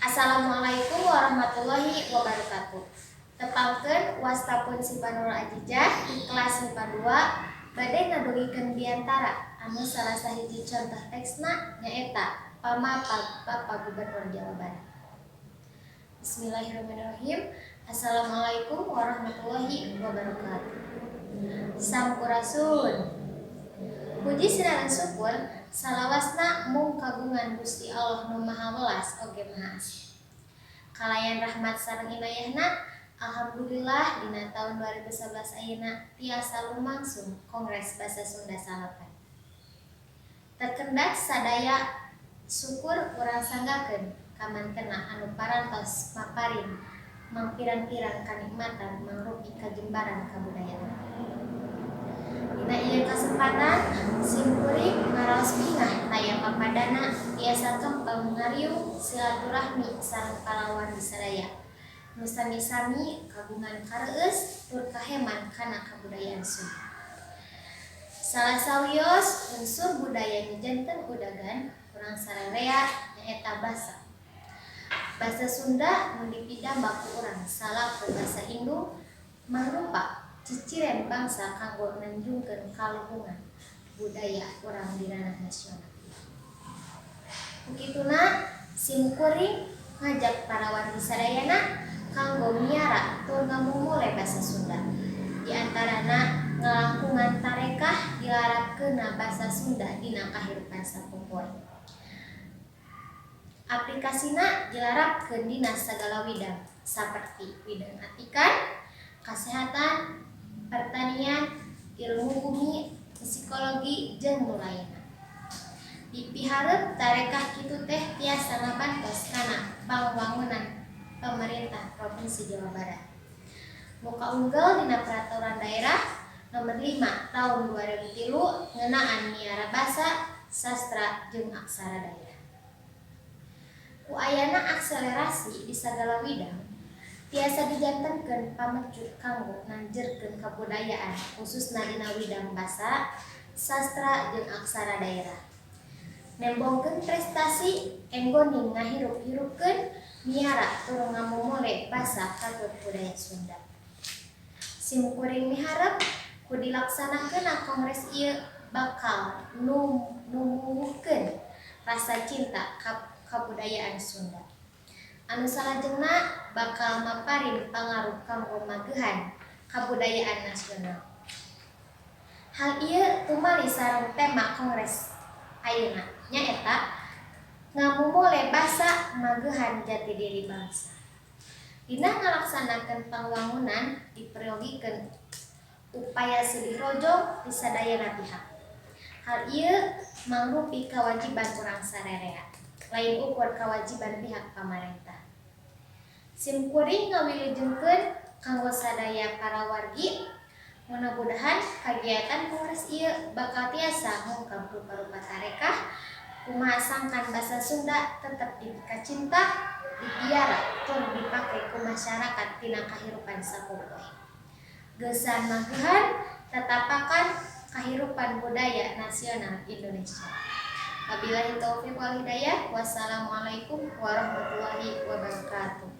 Assalamualaikum warahmatullahi wabarakatuh. Tepangkeun wastapun Sipanul Ajijah di kelas MIPA 2 bade ngadugikeun diantara anu salah sahiji contoh teksna nyaeta pamapag Bapak Gubernur Jawa Barat. Bismillahirrahmanirrahim. Assalamualaikum warahmatullahi wabarakatuh. Sampurasun. Puji sinaran syukur salawasna mung kagungan Gusti Allah Nu Maha Welas oge Maha Asih. Kalayan rahmat sareng inayahna, alhamdulillah dina tahun 2011 ayeuna tiasa lumangsung Kongres Basa Sunda Salapan. Terkendak sadaya syukur urang sanggakeun ka mantena anu parantos maparin mangpirang-pirang kanikmatan mangrupi kajembaran kabudayaan. Dina ieu kasempatan simkuring ngaraos bingah taya papadana tiasa kempeng ngariung silaturahmi sareng kalawan disadaya nu sami-sami kagungan kareueus tur kaheman kana kabudayaan Sunda. Salah sawios unsur budaya nu janten udagan urang sararea nyaeta basa. Basa Sunda nu dipidamba ku urang salaku basa Indung mangrupa ciciren bangsa kanggo nanjungkeun kaluhungan budaya urang di ranah nasional. Ukituna simkuring ngajak para wargi sadayana kanggo miara tur ngamumule basa Sunda. Di antarana ngalangkungan tarekah dilarapkeunna basa Sunda dina kahirupan sapopoe. Aplikasina dilarapkeun dina sagala widang saperti widang atikan, kasehatan, pertanian, ilmu bumi, psikologi, jeung nu lainna. Dipihareup tarekah kitu teh tiasa ngabantos kana pambangunan pemerintah Provinsi Jawa Barat. Muka unggul dina Peraturan Daerah Nomor 5 Tahun 2003 ngeunaan miara basa, sastra, jeung aksara daerah. Ku ayana akselerasi di sagala widang tiasa dijantenkeun pamecut kanggo nanjerkeun kabudayaan khususna dina widang basa, sastra, jeung aksara daerah. Nembongkeun prestasi enggoning ngahirup-hirupkeun miara tur ngamumule basa katut budaya Sunda. Simkuring miharep ku dilaksanakeunna kongres ieu bakal numbuhkeun rasa cinta kabudayaan Sunda. Anu salajengna bakal maparin pangaruh kanggo magehan kabudayaan nasional. Hal ieu tumali sareng tema kongres ayeuna nyaeta ngamumule basa magehan jati diri bangsa. Dina ngalaksanakeun pangwangunan diperogikeun upaya sedih rojong di sadayana pihak. Hal ieu mangrupi kawajiban urang sarerea, lain ukur kawajiban pihak pamarentah. Simkuring ngawilujengkeun kanggo sadaya para wargi mudah-mudahan kagiatan kongres ieu bakal tiasa ngungkap rupa-rupa tarekah kumaha sangkan basa Sunda tetep dikacinta, dipiara, tur dipake ku masyarakat tina kahirupan sapopoe. Geusan magehan tetapakan kahirupan budaya nasional Indonesia. Wabillahi taufiq wal hidayah. Wassalamualaikum warahmatullahi wabarakatuh.